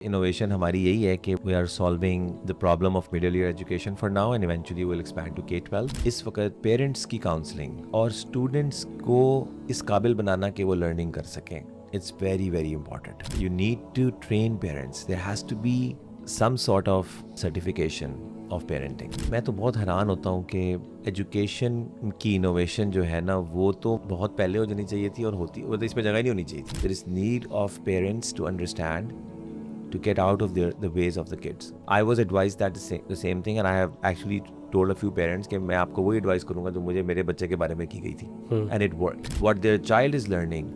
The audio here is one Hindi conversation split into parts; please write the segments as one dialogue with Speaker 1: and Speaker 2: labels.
Speaker 1: इनोवेशन हमारी यही है कि we are solving the problem of middle year education for now and eventually will expand to K-12। इस वक्त पेरेंट्स की काउंसलिंग और स्टूडेंट्स को इस काबिल बनाना कि वो लर्निंग कर सकें, it's very very important. You need to train parents, there has to be some sort of certification of parenting. मैं तो बहुत हैरान होता हूँ कि एजुकेशन की इनोवेशन जो है ना, वो तो बहुत पहले हो जानी चाहिए थी और होती, वो तो इसमें जगह ही नहीं होनी चाहिए थी। There is need of parents to understand, to get out of the ways of the kids. I was advised that the same thing, and I have actually told a few parents कि मैं आपको वही advice करूँगा जो मुझे मेरे बच्चे के बारे में की गई थी, and it worked. What their child is learning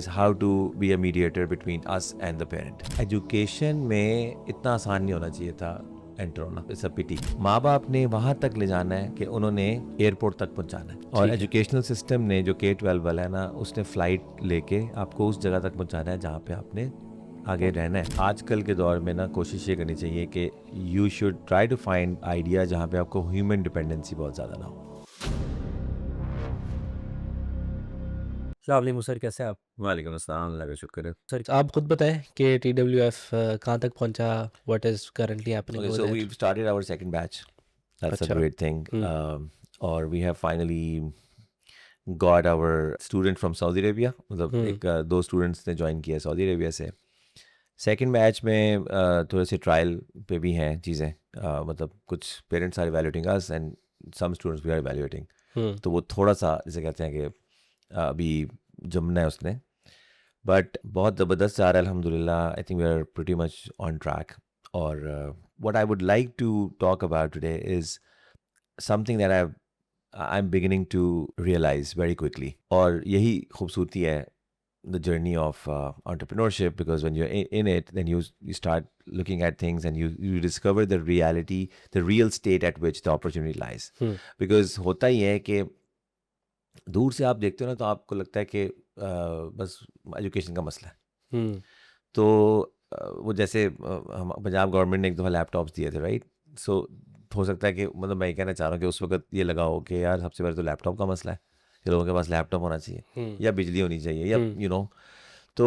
Speaker 1: is how to be a mediator between us and the parent. Education में इतना आसान नहीं होना चाहिए था एंटर होना, इट्स अ पिटी। माँ बाप ने वहाँ तक ले जाना है कि उन्होंने एयरपोर्ट तक पहुँचाना है, और एजुकेशनल सिस्टम ने जो K-12 वाला है ना, उसने फ्लाइट लेके आपको उस जगह तक पहुँचाना है जहाँ पे आपने आगे रहना है। आजकल के दौर में ना कोशिश ये करनी चाहिए कि you should try to find idea जहाँ पे आपको ह्यूमन डिपेंडेंसी बहुत ज़्यादा ना हो।
Speaker 2: अस्सलाम सर, कैसे हैं आप?
Speaker 1: वालेकुम अस्सलाम, अल्लाह का शुक्र है।
Speaker 2: सर आप खुद बताएं कि TWF कहाँ तक पहुंचा, what is currently happening
Speaker 1: Okay,
Speaker 2: over
Speaker 1: so
Speaker 2: there?
Speaker 1: we've started our second batch. That's a
Speaker 2: अच्छा।
Speaker 1: great thing.
Speaker 2: Hmm.
Speaker 1: Or we have finally got our student from Saudi Arabia. मतलब एक दो स्टूडेंट्स ने ज्वाइन किया सऊदी अरेबिया से। सेकेंड बैच में थोड़े से ट्रायल पे भी हैं चीज़ें, मतलब कुछ parents are evaluating us and some students we are evaluating, तो वो थोड़ा सा जैसे कहते हैं कि अभी जमना है उसने, बट बहुत ज़बरदस्त जा रहा है अल्हम्दुलिल्लाह। I think we are pretty much on track. और what I would like to talk about today is something that I am beginning to realise very quickly, और यही खूबसूरती है the journey of entrepreneurship, because when you're in it, then you start looking at things and you discover the reality, the real state at which the opportunity lies. Because होता ही है कि दूर से आप देखते हो ना, तो आपको लगता है कि बस एजुकेशन का मसला है। तो वो जैसे हम पंजाब गवर्नमेंट ने एक दफ़ा लैपटॉप्स दिए थे, राइट? सो हो सकता है कि मतलब मैं कहना चाह रहा हूँ कि उस वक्त ये लगा हो कि यार सबसे पहले तो लैपटॉप का मसला है कि लोगों के पास लैपटॉप होना चाहिए या बिजली होनी चाहिए या तो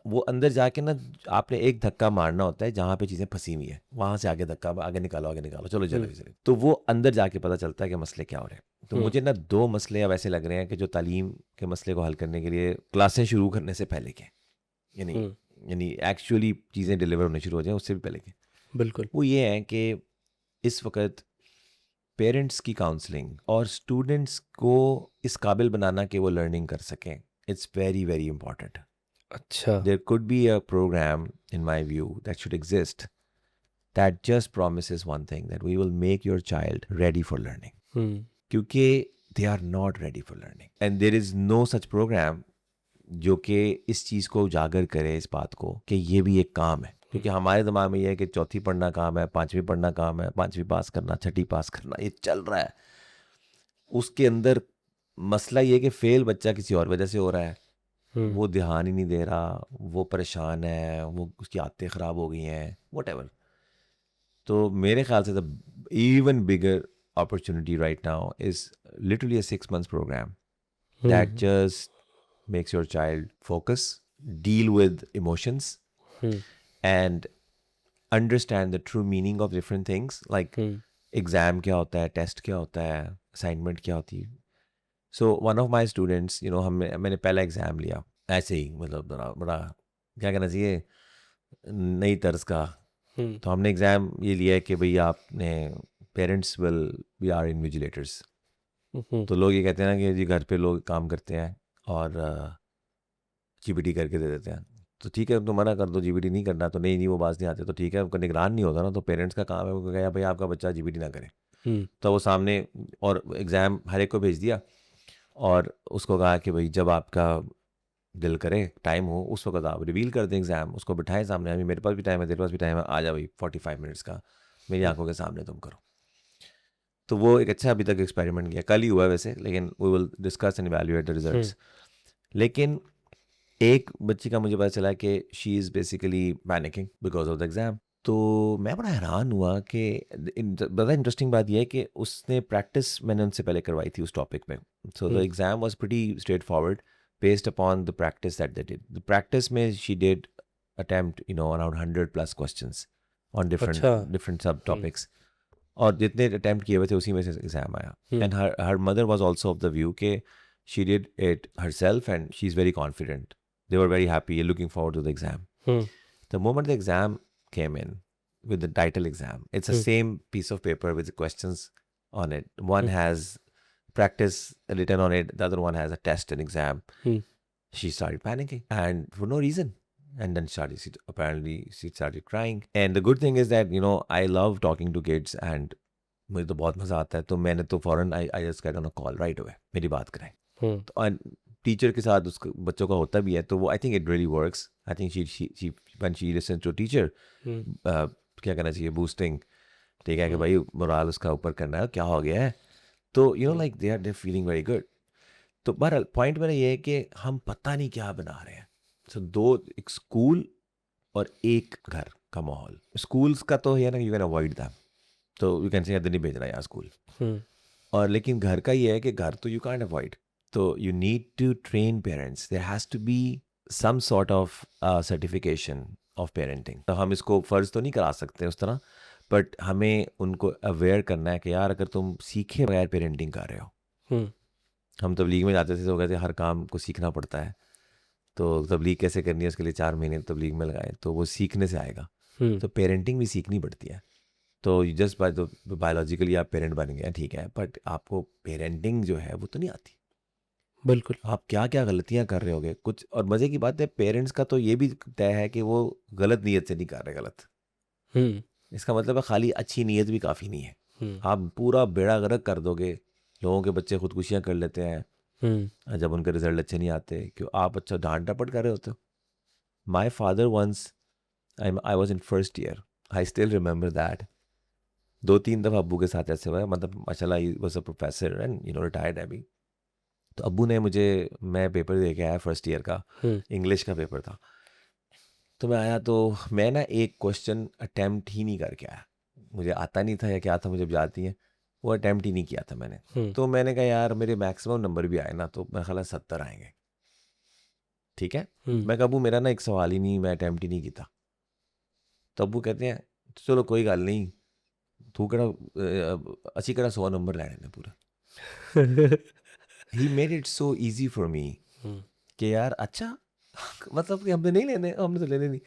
Speaker 1: वो अंदर जाके ना आपने एक धक्का मारना होता है जहाँ पे चीज़ें फंसी हुई है, वहाँ से आगे धक्का, आगे निकालो चलो चलो चलो, तो वो अंदर जाके पता चलता है कि मसले क्या हो रहे हैं। तो मुझे ना दो मसले अब ऐसे लग रहे हैं कि जो तालीम के मसले को हल करने के लिए क्लासें शुरू करने से पहले के, यानी यानी एक्चुअली चीज़ें डिलीवर होने शुरू हो जाएं उससे भी पहले के,
Speaker 2: बिल्कुल।
Speaker 1: वो ये है कि इस वक्त पेरेंट्स की काउंसलिंग और स्टूडेंट्स को इस काबिल बनाना कि वो लर्निंग कर सकें, इट्स वेरी वेरी इंपॉर्टेंट।
Speaker 2: अच्छा।
Speaker 1: There could be a program, in my view, that should exist that just promises one thing, that we will make your child ready for learning. क्योंकि they are not ready for learning. And there is no such program जो कि इस चीज़ को उजागर करे, इस बात को कि ये भी एक काम है। क्योंकि हमारे दिमाग में ये है कि चौथी पढ़ना काम है, पाँचवीं पढ़ना काम है, पाँचवीं पास करना, छठी पास करना, ये चल रहा है। उसके अंदर मसला ये है कि फेल बच्चा किसी और वजह से हो रहा है, वो ध्यान ही नहीं दे रहा, वो परेशान है, वो उसकी आदतें ख़राब हो गई हैं, whatever. तो मेरे ख्याल से the even bigger opportunity right now is literally a 6 months program that just makes your child focus, deal with emotions, and understand the true meaning of different things, like exam क्या होता है, test क्या होता है, assignment क्या होती है. So one of my students, मैंने पहला एग्ज़ाम लिया ऐसे ही, मतलब बड़ा बड़ा क्या कहना चाहिए, नई तर्ज का। तो हमने एग्ज़ाम ये लिया है कि भाई आपने parents will be are invigilators. तो लोग ये कहते हैं ना कि जी घर पे लोग काम करते हैं और जीपीटी करके दे देते हैं, तो ठीक है तो मना कर दो, जीपीटी नहीं करना, तो नहीं वो बात नहीं आते, तो ठीक है, उनका निगरान नहीं होता ना, तो पेरेंट्स का काम है वो कहेगा भाई आपका बच्चा जीपीटी ना करे। तो वो सामने, और एग्ज़ाम हर एक को भेज दिया और उसको कहा कि भाई जब आपका दिल करे, टाइम हो, उस वक्त आप रिवील कर दें एग्ज़ाम, उसको बिठाएं सामने, अभी मेरे पास भी टाइम है, तेरे पास भी टाइम है, आ जा भाई 45 मिनट्स का, मेरी आंखों के सामने तुम करो। तो वो एक अच्छा अभी तक एक्सपेरिमेंट किया, कल ही हुआ वैसे, लेकिन we will discuss and evaluate the results. लेकिन एक बच्ची का मुझे पता चला कि she is basically panicking because of the exam. तो मैं बड़ा हैरान हुआ कि बड़ा इंटरेस्टिंग बात यह है कि उसने प्रैक्टिस मैंने उनसे पहले करवाई थी उस टॉपिक में। So the exam was pretty straight forward based upon the practice that they did. The practice में she did attempt, around 100 plus questions on
Speaker 2: अच्छा
Speaker 1: different sub topics. और जितने attempt किए हुए थे उसी में से एग्जाम आया. And her mother was also of the view कि she did it herself and she's very confident. They were very happy, looking forward to the exam. The moment the exam came in with the title exam, it's the same piece of paper with the questions on it. One has practice written on it, the other one has a test and exam. She started panicking and for no reason. And then apparently she started crying. And the good thing is that, I love talking to kids and मुझे तो बहुत मज़ा आता है. तो मैंने तो फ़ौरन I just get on a call right away, मेरी बात कराएं. तो टीचर के साथ उसको बच्चों का होता भी है, तो वो I think it really works. I think she when she listens to teacher, क्या करना चाहिए, बूस्टिंग, ठीक है, कि भाई मोराल उसका ऊपर करना है, क्या हो गया है. तो like they are feeling very good. तो बहरहाल पॉइंट मेरा ये है कि हम पता नहीं क्या बना रहे हैं. सो एक स्कूल और एक घर का माहौल. स्कूल्स का तो है ना, यू कैन अवॉइड दैम, तो यू कैन से नहीं भेज रहा यार स्कूल. और लेकिन घर का ये है कि घर तो यू कैन अवॉइड. तो you need to train parents. There has to be some sort of certification of parenting. तो हम इसको फ़र्ज़ तो नहीं करा सकते उस तरह, बट हमें उनको अवेयर करना है कि यार अगर तुम सीखे बगैर पेरेंटिंग कर रहे हो. हम तबलीग में जाते थे तो कहते हर काम को सीखना पड़ता है, तो तबलीग कैसे करनी है उसके लिए 4 महीने तबलीग में लगाए, तो वो सीखने से आएगा. तो पेरेंटिंग भी सीखनी पड़ती है. तो जस्ट बाय तो बायोलॉजिकली आप पेरेंट बन गए, ठीक है, बट आपको पेरेंटिंग जो है वो तो नहीं आती.
Speaker 2: बिल्कुल.
Speaker 1: आप क्या क्या गलतियां कर रहे होगे कुछ. और मज़े की बात है, पेरेंट्स का तो ये भी तय है कि वो गलत नीयत से नहीं कर रहे गलत. इसका मतलब है खाली अच्छी नीयत भी काफ़ी नहीं है. आप पूरा बेड़ा गर्क कर दोगे. लोगों के बच्चे खुदकुशियाँ कर लेते हैं जब उनके रिजल्ट अच्छे नहीं आते, क्यों आप अच्छा डांट डपट कर रहे होते हो. My father once, I was in first year, I still remember that. 2-3 दफ़ा अब्बू के साथ ऐसे हुआ. मतलब माशाल्लाह ही was a professor and retired है अभी. तो अब्बू ने मुझे, मैं पेपर दे के आया फर्स्ट ईयर का, इंग्लिश का पेपर था. तो मैं आया तो मैं ना एक क्वेश्चन अटैम्प्ट ही नहीं करके आया. मुझे आता नहीं था या क्या था, मुझे जाती है, वो अटैम्प्ट ही नहीं किया था मैंने. तो मैंने कहा यार मेरे मैक्सिमम नंबर भी आए ना तो मेरा ख्याल 70 आएंगे, ठीक है. मैं कहा अब्बू मेरा ना एक सवाल ही नहीं, मैं अटैम्प्ट ही नहीं किया. तो अब्बू कहते हैं चलो कोई गल नहीं, तू कड़ा अच्छी कड़ा 100 नंबर लैने ने पूरा. He made it so easy for me कि यार अच्छा मतलब कि हमने नहीं लेने, हमने तो लेने नहीं.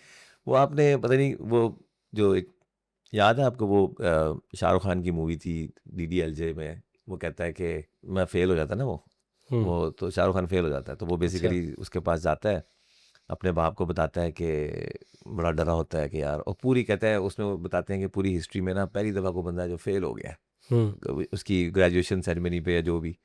Speaker 1: वो आपने पता नहीं, वो जो एक याद है आपको, वो शाहरुख खान की मूवी थी DDLJ में, वो कहता है कि मैं फ़ेल हो जाता ना वो तो शाहरुख खान फेल हो जाता है, तो वो बेसिकली उसके पास जाता है, अपने बाप को बताता है कि बड़ा डरा होता है कि यार, और पूरी कहता है उसमें वो बताते हैं कि पूरी हिस्ट्री में ना पहली दफ़ा को बंदा जो फेल हो गया है उसकी ग्रेजुएशन सेरेमनी पे या जो भी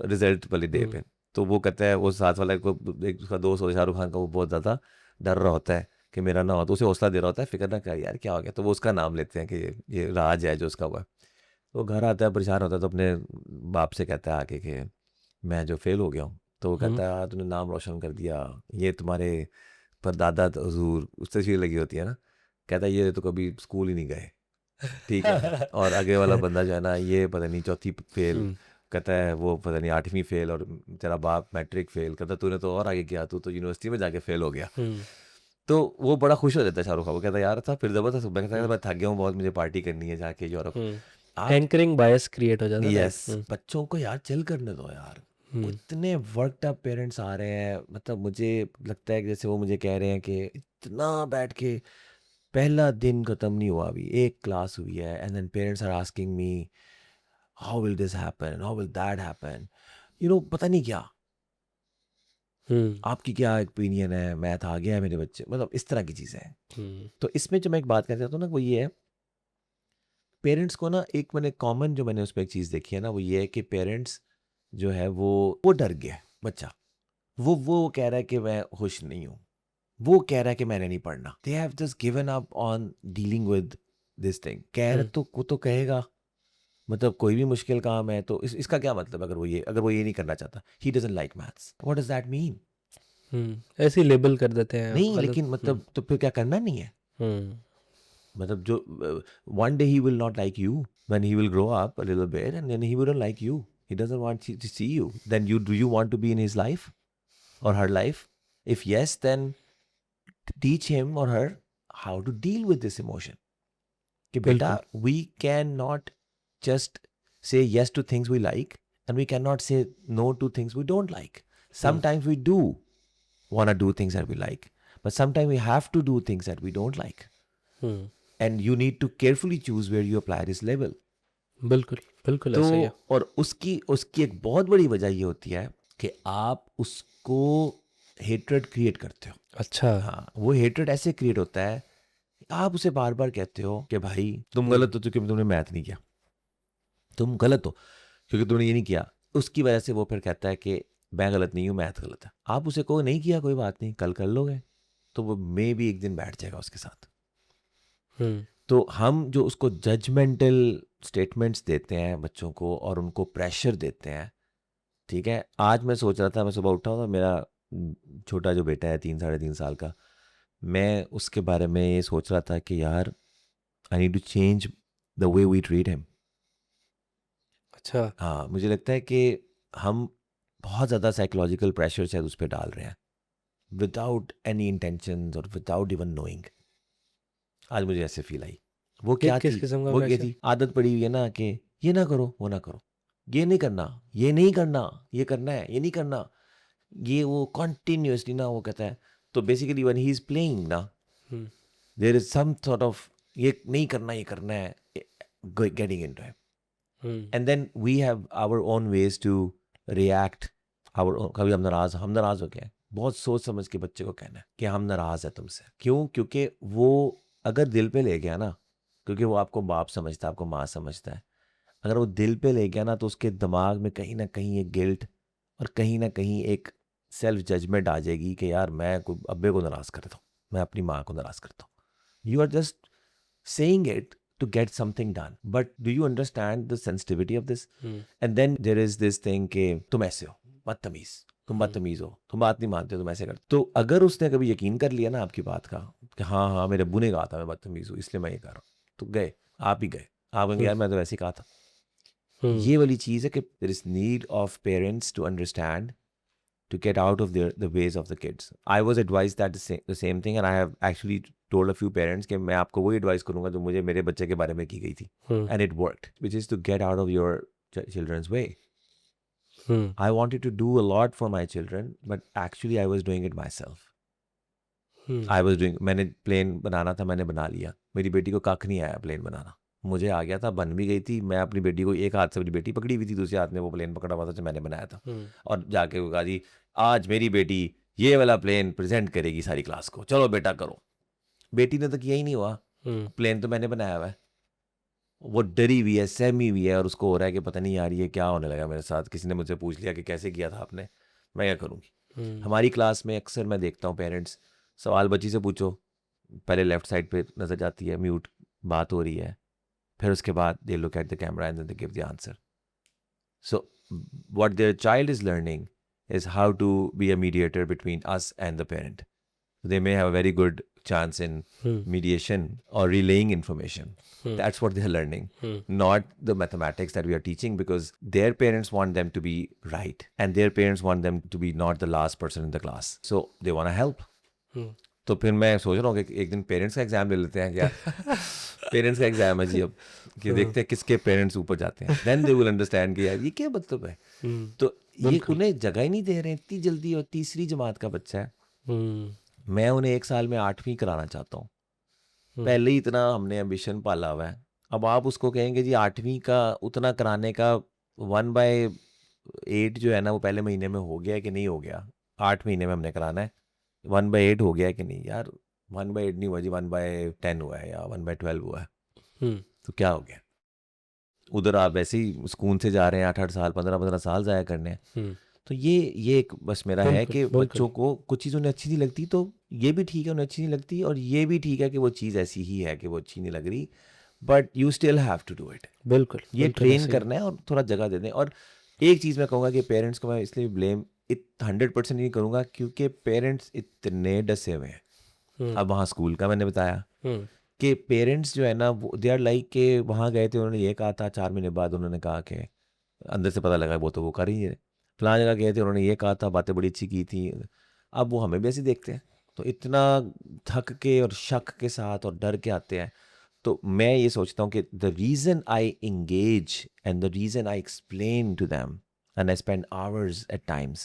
Speaker 1: रिजल्ट वाले डे पे. तो वो कहता है, वो साथ वाला को एक उसका दोस्त होता है शाहरुख खान का, वो बहुत ज़्यादा डर रहा होता है कि मेरा ना हो, तो उसे हौसला दे रहा होता है, फिक्र ना कर यार क्या हो गया. तो वो उसका नाम लेते हैं कि ये राज है जो उसका हुआ. तो घर आता है परेशान होता है, तो अपने बाप से कहता है आके कि मैं जो फेल हो गया हूँ. तो वो कहता है यार तूने नाम रोशन कर दिया, ये तुम्हारे परदादा हजूर, उससे चीज़ लगी होती है ना. कहता है ये तो कभी स्कूल ही नहीं गए, ठीक है. और आगे वाला बंदा जो है ना, ये पता नहीं 4थी फेल, कहता है वो पता नहीं 8वीं फेल, और तेरा बाप मैट्रिक फेल. कहता तूने तो और आगे किया, तू तो यूनिवर्सिटी में जाके फेल हो गया. तो वो बड़ा खुश हो जाता है शाहरुख खान. वो कहता है यार था फिर ज़बरदस्त. मैं कहता है मैं थक गया हूँ बहुत, मुझे पार्टी करनी है जाके यूरोप.
Speaker 2: एंकरिंग बायस क्रिएट हो जाता है.
Speaker 1: यस, बच्चों को यार चिल करने दो यार. इतने वर्कड अप पेरेंट्स आ रहे हैं, मतलब मुझे लगता है कि जैसे वो मुझे कह रहे हैं कि इतना बैठ के पहला दिन ख़त्म नहीं हुआ अभी, एक क्लास हुई है, and then parents are asking me how will this happen, how will that happen, पता नहीं क्या. आपकी क्या ओपिनियन है, मैथ आ गया है मेरे बच्चे, मतलब इस तरह की चीज़ें हैं. तो इसमें जो मैं एक बात कहना चाहता हूँ ना, वो ये है पेरेंट्स को ना, एक मैंने कॉमन जो मैंने उसमें एक चीज़ देखी है ना, वो ये है कि पेरेंट्स जो है वो डर गया है बच्चा. वो कह रहा है कि मैं खुश नहीं हूँ, वो कह रहा है कि मैंने नहीं पढ़ना. They have just given up on dealing with this thing. कह रहा तो वो तो कहेगा, मतलब कोई भी मुश्किल काम है तो इसका क्या मतलब, अगर वो ये नहीं करना चाहता, he doesn't like maths, what does that mean.
Speaker 2: ऐसे लेबल कर देते हैं
Speaker 1: नहीं लेकिन मतलब तो फिर क्या करना नहीं है. मतलब जो one day he will not like you, when he will grow up a little bit and then he wouldn't like you, he doesn't want to see you, then do you want to be in his life or her life? If yes, then teach him or her how to deal with this emotion. कि बेटा, we cannot just say yes to things we like and we cannot say no to things we don't like. Sometimes we do want to do things that we like, but sometimes we have to do things that we don't like. And you need to carefully choose where you apply this level.
Speaker 2: बिल्कुल बिल्कुल ऐसा ही है.
Speaker 1: तो और उसकी एक बहुत बड़ी वजह ये होती है कि आप उसको हेट्रेड क्रिएट करते हो.
Speaker 2: अच्छा.
Speaker 1: हाँ, वो हेट्रेड ऐसे क्रिएट होता है, आप उसे बार बार कहते हो कि भाई तुम गलत हो क्योंकि तुमने मैथ नहीं किया, तुम गलत हो क्योंकि तुमने ये नहीं किया. उसकी वजह से वो फिर कहता है कि मैं गलत नहीं हूँ, मैथ गलत है. आप उसे को नहीं किया, कोई बात नहीं, कल कर लोगे, तो वो मे भी एक दिन बैठ जाएगा उसके साथ. तो हम जो उसको जजमेंटल स्टेटमेंट्स देते हैं बच्चों को और उनको प्रेशर देते हैं, ठीक है. आज मैं सोच रहा था, मैं सुबह उठा था, मेरा छोटा जो बेटा है 3-3.5 साल का, मैं उसके बारे में ये सोच रहा था कि यार I need to change the way we treat him.
Speaker 2: अच्छा.
Speaker 1: हाँ, मुझे लगता है कि हम बहुत ज़्यादा साइकोलॉजिकल प्रेशर शायद उस पर डाल रहे हैं विदाउट एनी इंटेंशंस और विदाउट इवन नोइंग. आज मुझे ऐसे फील आई. वो क्या
Speaker 2: किस
Speaker 1: थी,
Speaker 2: किस्म का
Speaker 1: वो क्या
Speaker 2: pressure?
Speaker 1: थी, आदत पड़ी हुई है ना कि ये ना करो, वो ना करो, ये नहीं करना, ये नहीं करना, ये करना है, ये नहीं करना, ये वो कॉन्टिन्यूसली ना वो कहता है. तो basically when he is playing ना, there is some sort of ये नहीं करना, ये करना है, getting into him. And then we have our own ways to react. कभी हम नाराज हो गए, बहुत सोच समझ के बच्चे को कहना है कि हम नाराज है तुमसे. क्यों? क्योंकि वो अगर दिल पे ले गया ना, क्योंकि वो आपको बाप समझता है, आपको माँ समझता है, अगर वो दिल पे ले गया ना तो उसके दिमाग में कहीं ना कहीं एक गिल्ट और कहीं ना कहीं एक सेल्फ जजमेंट आ जाएगी कि यार मैं अब्बे को नाराज़ करता हूँ, मैं अपनी माँ को नाराज़ करता हूँ. You are just saying it to get something done, but do you understand the sensitivity of this? And then there is this thing कि तुम ऐसे हो, बदतमीज, तुम बदतमीज हो, तुम बात नहीं मानते हो, तुम ऐसे करते. तो अगर उसने कभी यकीन कर लिया ना आपकी बात का कि हाँ हाँ मेरे अब्बू ने कहा था मैं बदतमीज हूँ इसलिए मैं ये कर रहा हूँ, तो गए, आप ही गए, आप कहेंगे यार मैं तो वैसे ही कहा था. ये वाली चीज़ है कि there is need of parents to understand to get out of the ways of the kids. I was advised that the same thing, and I have actually told a few parents कि मैं आपको वही advice करूँगा जो मुझे मेरे बच्चे के बारे में की गई थी. And it worked, which is to get out of your children's way. I wanted to do a lot for my children, but actually I was doing it myself. मैंने प्लेन बनाना था, मैंने बना लिया. मेरी बेटी को कख नहीं आया प्लेन बनाना, मुझे आ गया था, बन भी गई थी. मैं अपनी बेटी को, एक हाथ से मेरी बेटी पकड़ी हुई थी, दूसरे हाथ में वो प्लेन पकड़ा हुआ था जो मैंने बनाया था. और जाके वो कहा जी आज मेरी बेटी ये वाला प्लेन प्रेजेंट करेगी सारी क्लास को, चलो बेटा करो. बेटी ने तो किया ही नहीं हुआ, प्लेन तो मैंने बनाया हुआ है. वो डरी हुई है, सहमी हुई है, और उसको हो रहा है कि पता नहीं यार ये क्या होने लगा मेरे साथ, किसी ने मुझसे पूछ लिया कि कैसे किया था आपने, मैं क्या करूँगी. हमारी क्लास में अक्सर मैं देखता हूँ पेरेंट्स, सवाल बच्ची से पूछो, पहले लेफ्ट साइड पे नज़र जाती है, म्यूट, बात हो रही है, फिर उसके बाद they look at the camera and they give the answer. So what their child is learning is how to be a mediator between us and the parent. They may have a very good chance in mediation or relaying information. That's what they're learning, not the mathematics that we are teaching, because their parents want them to be right and their parents want them to be not the last person in the class. So they want to help. तो फिर मैं सोच रहा हूँ कि एक दिन पेरेंट्स का एग्जाम ले लेते हैं क्या. पेरेंट्स का एग्जाम है जी अब, कि देखते हैं किसके पेरेंट्स ऊपर जाते हैं. देन दे विल अंडरस्टैंड कि यार ये क्या मतलब है. तो ये उन्हें जगह ही नहीं दे रहे हैं इतनी जल्दी, और तीसरी जमात का बच्चा है. मैं उन्हें 1 साल में 8वीं कराना चाहता हूँ. पहले ही इतना हमने एम्बिशन पाला हुआ है, अब आप उसको कहेंगे जी 8वीं का उतना कराने का 1/8 जो है ना वो पहले महीने में हो गया है कि नहीं हो गया, 8 महीने में हमने कराना है, 1/8 हो गया है कि नहीं. यार 1/8 नहीं हुआ जी, 1/10 हुआ है या 1/12 हुआ है. तो क्या हो गया. उधर आप वैसे ही स्कूल से जा रहे हैं 8-8 साल 15-15 साल ज़ाया करने हैं. तो ये एक बस मेरा है कि बच्चों को कुछ चीज़ उन्हें अच्छी नहीं लगती, तो ये भी ठीक है उन्हें अच्छी नहीं लगती, और ये भी ठीक है कि वो चीज़ ऐसी ही है कि वो अच्छी नहीं लग रही, but you still have to do it.
Speaker 2: बिल्कुल
Speaker 1: ये ट्रेन करना है और थोड़ा जगह दे दें. और एक चीज़ मैं कहूँगा कि पेरेंट्स को मैं इसलिए ब्लेम 100% नहीं करूँगा क्योंकि पेरेंट्स इतने डसे हुए हैं. अब वहाँ स्कूल का मैंने बताया कि पेरेंट्स जो है ना वो दे आर लाइक के वहाँ गए थे, उन्होंने ये कहा था, 4 महीने बाद उन्होंने कहा कि अंदर से पता लगा वो तो वो कर ही है. फलां जगह गए थे, उन्होंने ये कहा था, बातें बड़ी अच्छी की थी, अब वो हमें भी ऐसे देखते हैं. तो इतना थक के और शक के साथ और डर के आते हैं। तो मैं ये सोचता हूँ कि the reason I engage and the reason I explain to them and I spend hours at times.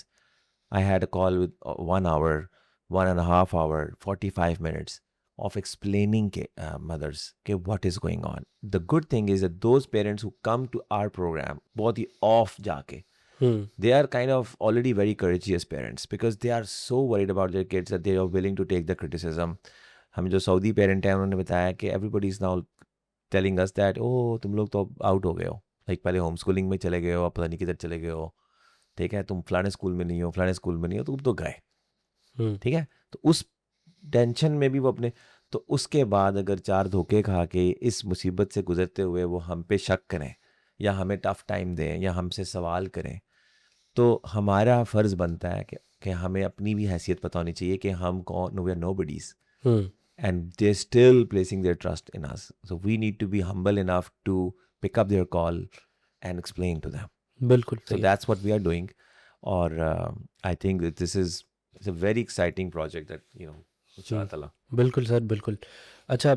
Speaker 1: I had a call with 1 hour, 1.5 hour, 45 minutes of explaining mothers what is going on. The good thing is that those parents who come to our program, बहुत ही off जाके, they are kind of already very courageous parents because they are so worried about their kids that they are willing to take the criticism. हम जो सऊदी पेरेंट हैं उन्होंने बताया कि everybody is now telling us that oh तुम लोग तो आउट हो गए हो, लाइक पहले होम स्कूलिंग में चले गए हो, अब पता नहीं किधर चले गए हो, ठीक है, तुम फलाने स्कूल में नहीं हो, फलाने स्कूल में नहीं हो, तुम तो गए, ठीक है। तो उस टेंशन में भी वो अपने, तो उसके बाद अगर 4 धोखे खा के इस मुसीबत से गुजरते हुए वो हम पे शक करें या हमें टफ टाइम दें या हमसे सवाल करें, तो हमारा फ़र्ज़ बनता है कि हमें अपनी भी हैसियत पता होनी चाहिए कि हम कौन, we are nobodies and they're still placing their trust in us. So we need to be humble enough to pick up their call and explain to them.
Speaker 2: बिल्कुल
Speaker 1: So that's what we are doing. Or I think that this is it's a very exciting project that, you know, inshallah.
Speaker 2: बिल्कुल सर बिल्कुल। अच्छा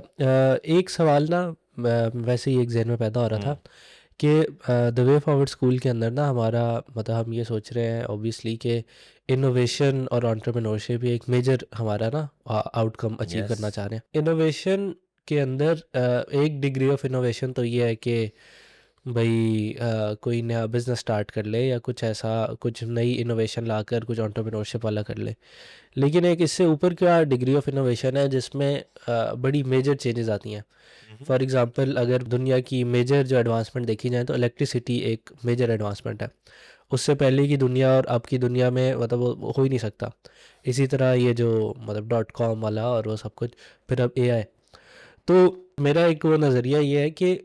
Speaker 2: एक सवाल ना वैसे ही एक जहन में पैदा हो रहा था कि द वे फॉरवर्ड स्कूल के अंदर ना हमारा मतलब हम ये सोच रहे हैं ऑब्वियसली कि इनोवेशन और एंटरप्रेन्योरशिप एक मेजर हमारा ना आउटकम अचीव
Speaker 1: Yes.
Speaker 2: करना चाह रहे हैं। इनोवेशन के अंदर एक डिग्री ऑफ इनोवेशन तो ये है कि भाई कोई नया बिजनेस स्टार्ट कर ले या कुछ ऐसा कुछ नई इनोवेशन लाकर कुछ एंटरप्रेन्योरशिप वाला कर ले, लेकिन एक इससे ऊपर क्या डिग्री ऑफ इनोवेशन है जिसमें बड़ी मेजर चेंजेस आती हैं। फॉर एग्जांपल अगर दुनिया की मेजर जो एडवांसमेंट देखी जाए तो इलेक्ट्रिसिटी एक मेजर एडवांसमेंट है। उससे पहले की दुनिया और अब की दुनिया में मतलब वो हो ही नहीं सकता। इसी तरह ये जो मतलब .com वाला और वो सब कुछ, फिर अब AI। तो मेरा एक वो नज़रिया ये है कि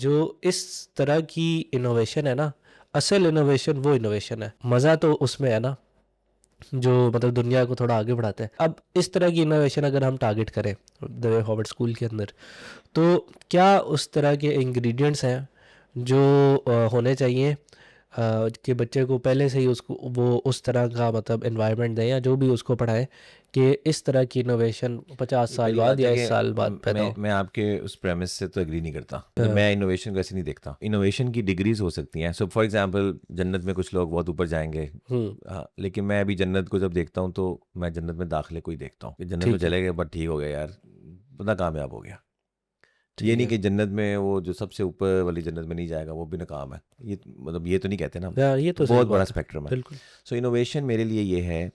Speaker 2: जो इस तरह की इनोवेशन है ना, असल इनोवेशन वो इनोवेशन है, मज़ा तो उसमें है ना जो मतलब दुनिया को थोड़ा आगे बढ़ाते हैं। अब इस तरह की इनोवेशन अगर हम टारगेट करें द वे फॉरवर्ड स्कूल के अंदर, तो क्या उस तरह के इंग्रेडिएंट्स हैं जो होने चाहिए कि बच्चे को पहले से ही उसको वो उस तरह का मतलब एनवायरनमेंट दें या जो भी उसको पढ़ाएं कि इस तरह की इनोवेशन 50 साल
Speaker 1: पहली
Speaker 2: बाद
Speaker 1: बात
Speaker 2: या
Speaker 1: है
Speaker 2: इस
Speaker 1: कि
Speaker 2: साल बाद पैदा हो।
Speaker 1: मैं आपके उस प्रेमिस से तो एग्री नहीं करता। तो मैं इनोवेशन को ऐसे नहीं देखता। इनोवेशन की डिग्रीज हो सकती हैं। सो फॉर एग्जांपल जन्नत में कुछ लोग बहुत ऊपर जाएंगे, लेकिन मैं अभी जन्नत को जब देखता हूँ तो मैं जन्नत में दाखिले को ही देखता हूँ कि जन्नत में
Speaker 2: ठीक है।
Speaker 1: चले गए बट ठीक हो गया यार, बंदा कामयाब हो गया।
Speaker 2: ठीक
Speaker 1: ये नहीं
Speaker 2: है।
Speaker 1: कि जन्नत में वो जो सबसे ऊपर वाली जन्नत में नहीं जाएगा वो भी नाकाम है, ये मतलब ये तो नहीं कहते ना।
Speaker 2: हाँ, ये तो सही
Speaker 1: बहुत बड़ा
Speaker 2: बात है।
Speaker 1: स्पेक्ट्रम है।
Speaker 2: बिल्कुल।
Speaker 1: सो इनोवेशन मेरे लिए ये है,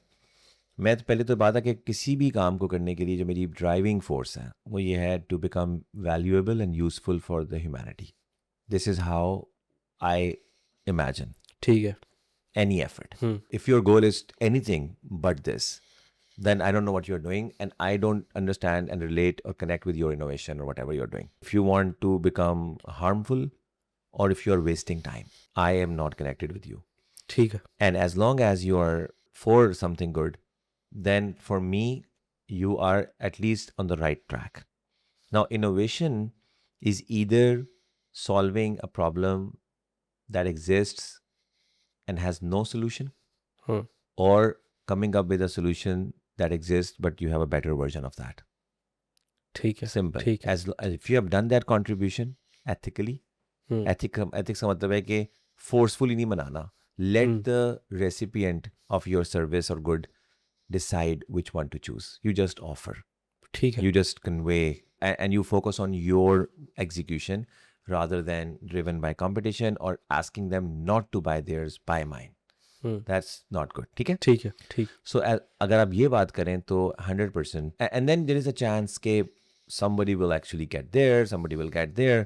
Speaker 1: मैं तो पहले तो बात है कि किसी भी काम को करने के लिए जो मेरी ड्राइविंग फोर्स है वो ये है to become valuable and useful for the humanity. This is how I imagine
Speaker 2: ठीक है।
Speaker 1: any effort. If your goal is anything but this, then I don't know what you're doing and I don't understand and relate or connect with your innovation or whatever you're doing. If you want to become harmful or if you're wasting time, I am not connected with you.
Speaker 2: ठीक है।
Speaker 1: And as long as you are for something good, then for me, you are at least on the right track. Now, innovation is either solving a problem that exists and has no solution, or coming up with a solution that exists but you have a better version of that.
Speaker 2: ठीक है।
Speaker 1: Simple.
Speaker 2: ठीक है।
Speaker 1: As if you have done that contribution ethically, ethics का मतलब है कि forcefully नहीं बनाना. Let the recipient of your service or good decide which one to choose. You just offer.
Speaker 2: ठीक है।
Speaker 1: You just convey and you focus on your execution rather than driven by competition or asking them not to buy theirs, buy mine. That's not good. ठीक है?
Speaker 2: ठीक है। ठीक।
Speaker 1: So अगर आप ये बात करें तो 100% and then there is a chance कि somebody will actually get there, somebody will get there,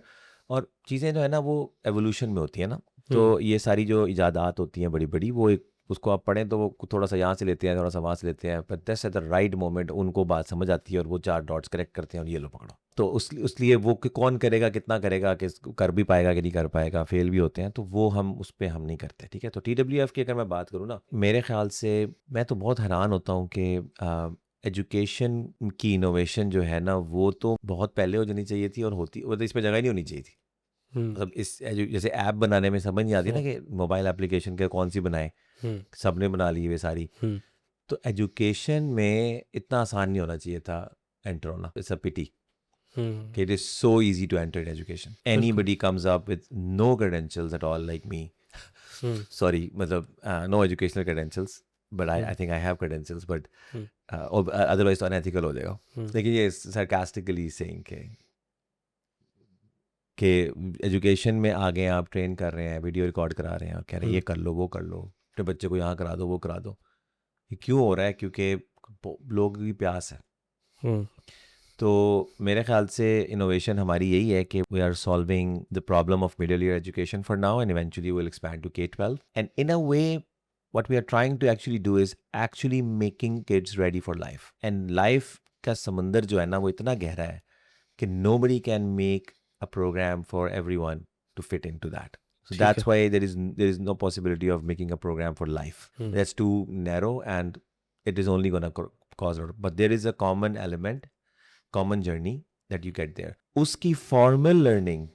Speaker 1: और चीज़ें जो है ना वो एवोल्यूशन में होती है ना। तो ये सारी जो इजादात होती हैं बड़ी बड़ी, वो एक उसको आप पढ़ें तो वो थोड़ा सा यहाँ से लेते हैं, थोड़ा सा वहाँ से लेते हैं, पर that's at the right moment उनको बात समझ आती है और वो 4 डॉट्स करेक्ट करते हैं और ये लो पकड़ो। तो उसलिए वो कि कौन करेगा, कितना करेगा, कि कर भी पाएगा कि नहीं कर पाएगा, फेल भी होते हैं, तो वो हम उस पर हम नहीं करते। ठीक है। तो TWF की अगर मैं बात करूँ ना, मेरे ख्याल से मैं तो बहुत हैरान होता हूँ कि एजुकेशन की इनोवेशन जो है ना वो तो बहुत पहले हो जानी चाहिए थी और होती, वो तो इसमें जगह ही नहीं होनी चाहिए थी। मतलब इस जैसे ऐप बनाने में समझ नहीं आती ना कि मोबाइल एप्लीकेशन के कौन सी बनाए, सबने बना ली वे सारी। तो एजुकेशन में इतना आसान नहीं होना चाहिए था एंटर होना. It's a pity. It is so easy to enter in education. Anybody comes up with no credentials at all like me. Sorry, मतलब no educational credentials. But I think I have credentials. But otherwise तो unethical हो जाएगा. लेकिन ये sarcastically saying कि एजुकेशन में आगे आप ट्रेन कर रहे हैं, वीडियो रिकॉर्ड करा रहे हैं और कह रहे हैं ये कर लो वो कर लो, अपने बच्चे को यहाँ करा दो वो करा दो. ये क्यों हो रहा है? क्योंकि लोगों की प्यास है. तो मेरे ख्याल से इनोवेशन हमारी यही है कि we are solving the problem of middle year education for now and eventually will expand to K-12 and in a way what we are trying to actually do is actually making kids ready for life. And life का समंदर जो है ना वो इतना गहरा है कि nobody can make a program for everyone to fit into that. So that's why there is no possibility of making a program for life. That's too narrow and it is only going to cause a lot. But there is a common element, common journey that you get there. उसकी formal learning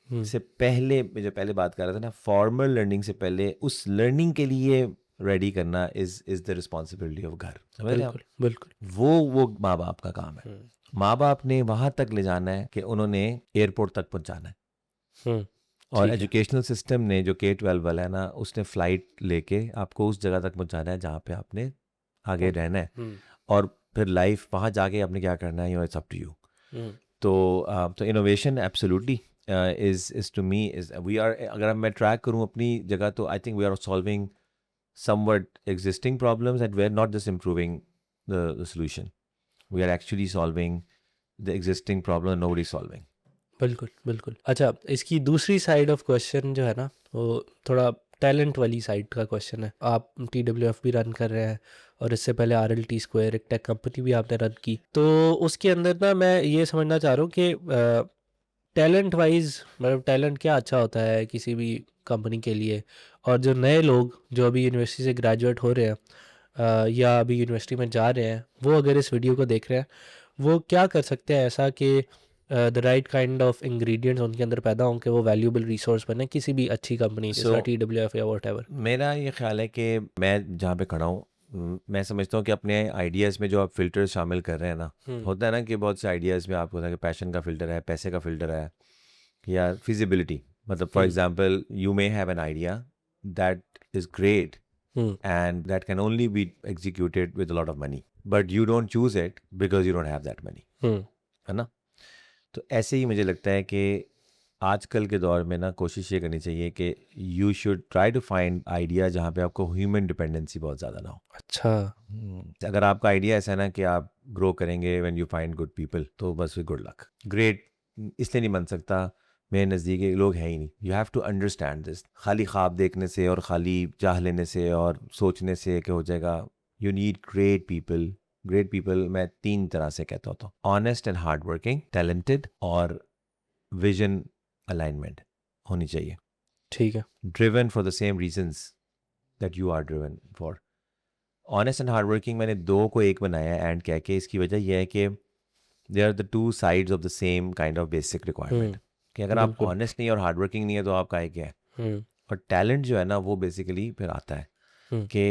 Speaker 1: से पहले, मैं जो पहले बात कर रहा था ना, फॉर्मल लर्निंग से पहले उस लर्निंग के लिए रेडी करना इज द रिस्पॉन्सिबिलिटी ऑफ घर. समझ रहे हैं?
Speaker 2: बिल्कुल.
Speaker 1: वो माँ बाप का काम है. माँ बाप ने वहां तक ले जाना है कि उन्होंने एयरपोर्ट तक पहुंचाना है. और एजुकेशनल सिस्टम ने जो K-12 वाला है ना, उसने फ्लाइट लेके आपको उस जगह तक पहुंचाना है जहाँ पे आपने आगे रहना है. और फिर लाइफ वहाँ जाके आपने क्या करना है, इट्स अप टू यू. तो innovation absolutely is to me is we are, अगर मैं ट्रैक करूँ अपनी जगह, तो I think we are solving somewhat existing problems and we're not just improving the solution. We are actually solving the existing problem and nobody's solving.
Speaker 2: बिल्कुल. अच्छा, इसकी दूसरी साइड ऑफ क्वेश्चन जो है ना, वो थोड़ा टैलेंट वाली साइड का क्वेश्चन है. आप TWF भी रन कर रहे हैं और इससे पहले RLT Square एक टेक कंपनी भी आपने रन की. तो उसके अंदर ना मैं ये समझना चाह रहा हूँ कि टैलेंट वाइज, मतलब टैलेंट क्या अच्छा होता है किसी भी कंपनी के लिए, और जो नए लोग जो अभी यूनिवर्सिटी से ग्रेजुएट हो रहे हैं या अभी यूनिवर्सिटी में जा रहे हैं, वो अगर इस वीडियो को देख रहे हैं, वो क्या कर सकते हैं ऐसा कि the right kind of ingredients उनके अंदर पैदा हों कि वो वैल्यूएबल रिसोर्स बने किसी भी अच्छी कंपनी जैसे TWF या व्हाटएवर.
Speaker 1: मेरा ये ख्याल है कि मैं जहाँ पे खड़ा हूँ, मैं समझता हूँ कि अपने आइडियाज़ में जो आप फ़िल्टर शामिल कर रहे हैं ना, होता है ना कि बहुत से आइडियाज़ में आपको होता है कि पैशन का फ़िल्टर है, पैसे का फ़िल्टर है, या फिजिबिलिटी. मतलब for example you may have an idea that is great and that can only be executed with a lot of money, but you don't choose it because you don't have that money. है ना? तो ऐसे ही मुझे लगता है कि आजकल के दौर में ना कोशिश ये करनी चाहिए कि you should try to find idea जहाँ पे आपको ह्यूमन डिपेंडेंसी बहुत ज़्यादा ना हो.
Speaker 2: अच्छा.
Speaker 1: अगर आपका आइडिया ऐसा है ना कि आप ग्रो करेंगे when you find good people, तो बस विद गुड लक. ग्रेट इसलिए नहीं बन सकता, मेरे नज़दीक लोग हैं ही नहीं. You have to understand this. खाली ख्वाब देखने से और खाली चाह लेने से और सोचने से क्या हो जाएगा. You need great people. Great people मैं 3 तरह से कहता होता हूँ: honest and hard working, talented, और विजन अलाइनमेंट होनी चाहिए.
Speaker 2: ठीक है.
Speaker 1: Driven for the same reasons that you are driven for. Honest and hard working मैंने 2 को 1 बनाया है एंड कह के. इसकी वजह यह है कि they are the 2 sides of the same kind of basic requirement. कि अगर आप ऑनेस्ट नहीं और हार्ड वर्किंग नहीं है तो आपका क्या है. और टैलेंट जो है ना वो बेसिकली फिर आता है कि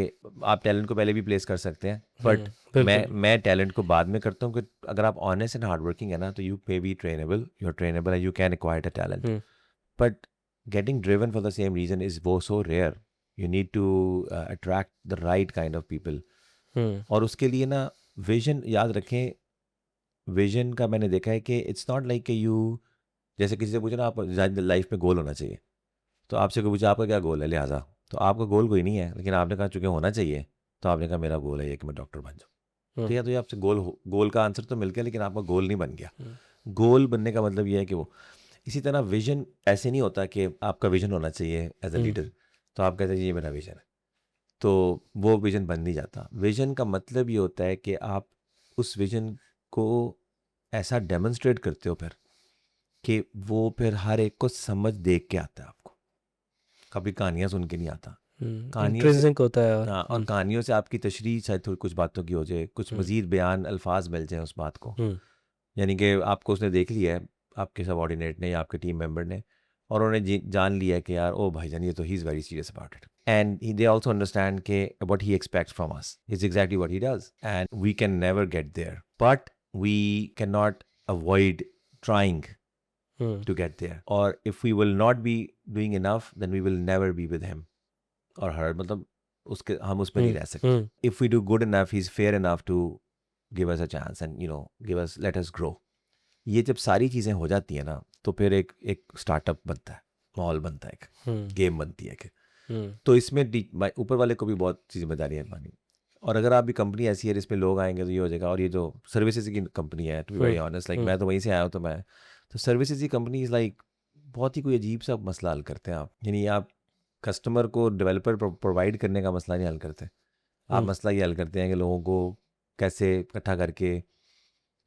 Speaker 1: आप टैलेंट को पहले भी प्लेस कर सकते हैं, बट मैं टैलेंट को बाद में करता हूँ. कि अगर आप ऑनेस्ट एंड हार्ड वर्किंग है ना तो you may be trainable, you are trainable and you can acquire a talent. But getting driven for the same reason is वो so rare. You need to attract the right kind of people. और उसके लिए ना विजन याद रखें. विजन का मैंने देखा है कि इट्स नॉट लाइक कि यू, जैसे किसी से पूछे ना आप लाइफ में गोल होना चाहिए, तो आपसे कोई पूछा आपका क्या गोल है, लिहाजा तो आपका गोल कोई नहीं है, लेकिन आपने कहा चूँकि होना चाहिए तो आपने कहा मेरा गोल है ये कि मैं डॉक्टर बन जाऊँ. तो या तो ये आपसे गोल का आंसर तो मिल गया लेकिन आपका गोल नहीं बन गया. गोल बनने का मतलब ये है कि वो. इसी तरह विजन ऐसे नहीं होता कि आपका विजन होना चाहिए एज अ लीडर, तो आप कहते हैं ये मेरा विजन है, तो वो विजन बन नहीं जाता. विजन का मतलब ये होता है कि आप उस विजन को ऐसा डेमोन्स्ट्रेट करते हो फिर कि वो फिर हर एक को समझ देख के आता है आपको. कभी कहानियाँ सुन के नहीं आता. कहानियों से
Speaker 2: होता है.
Speaker 1: हाँ, और कहानियों से आपकी तशरीह शायद थोड़ी कुछ बातों की हो जाए, कुछ मज़ीद बयान अल्फाज मिल जाए उस बात को. यानी कि आपको उसने देख लिया है, आपके सबऑर्डिनेट ने या आपके टीम मेंबर ने, और उन्होंने जान लिया कि यार ओ भाईजान ये तो he is very serious about it, and they also understand के what he expects from us is exactly what he does, and we can never get there, but we cannot avoid trying to get there, or if we will not be doing enough then we will never be with him or her, मतलब उसके हम उसमें नहीं रह सकते. If we do good enough, he's fair enough to give us a chance and let us grow. ये जब सारी चीज़ें हो जाती हैं ना तो फिर एक स्टार्टअप बनता है, माहौल बनता है, एक गेम बनती है कि तो इसमें ऊपर वाले को भी बहुत सी जिम्मेदारी है पानी. और अगर आप भी कंपनी ऐसी है जिसमें लोग आएंगे तो ये हो जाएगा. और ये जो सर्विसेज की कंपनी है, to be very honest, like मैं तो वहीं से आया हूँ, तो सर्विसेज की कंपनी इज़ लाइक बहुत ही कोई अजीब सा मसला हल करते हैं आप. यानी आप कस्टमर को डेवलपर प्रोवाइड करने का मसला नहीं हल करते, आप मसला ये हल करते हैं कि लोगों को कैसे इकट्ठा करके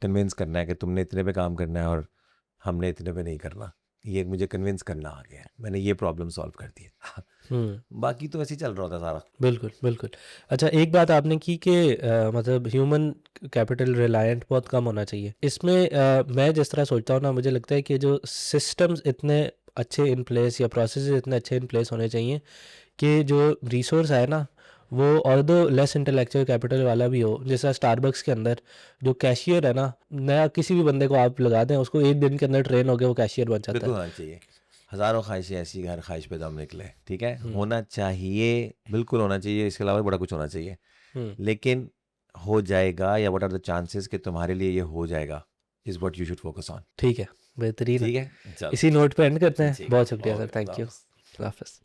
Speaker 1: कन्विंस करना है कि तुमने इतने पे काम करना है और हमने इतने पे नहीं करना. ये मुझे कन्विंस करना आ गया है, मैंने ये प्रॉब्लम सॉल्व कर दी है. बाकी तो ऐसे ही चल रहा होता सारा.
Speaker 2: बिल्कुल बिल्कुल. अच्छा, एक बात आपने की कि मतलब ह्यूमन कैपिटल रिलायंट बहुत कम होना चाहिए इसमें. मैं जिस तरह सोचता हूँ ना, मुझे लगता है कि जो सिस्टम्स इतने अच्छे इन प्लेस या प्रोसेस इतने अच्छे इन प्लेस होने चाहिए कि जो रिसोर्स है ना वो ऑल्दो लेस इंटेलेक्चुअल कैपिटल वाला भी हो. जैसा स्टारबक्स के अंदर जो कैशियर है ना, नया किसी भी बंदे को आप लगा दें, उसको एक दिन के अंदर ट्रेन हो गया, वो कैशियर बन जाता
Speaker 1: बिल्कुल
Speaker 2: है.
Speaker 1: होना चाहिए. हज़ारों ख्वाहिशें ऐसी हर ख्वाहिश पे दम निकले, ठीक है, होना चाहिए, बिल्कुल होना चाहिए. इसके अलावा बड़ा कुछ होना चाहिए, लेकिन हो जाएगा या व्हाट आर द चांसेस कि तुम्हारे लिए ये हो जाएगा is what you should focus on.
Speaker 2: ठीक है, बेहतरीन.
Speaker 1: ठीक है, चलो
Speaker 2: इसी नोट पे एंड करते हैं.
Speaker 1: ठीक
Speaker 2: बहुत
Speaker 1: है,
Speaker 2: शुक्रिया सर,
Speaker 1: ओके,
Speaker 2: थैंक यू.
Speaker 1: खुदा हाफ़िज़.
Speaker 2: अल्लाह हाफ़िज़.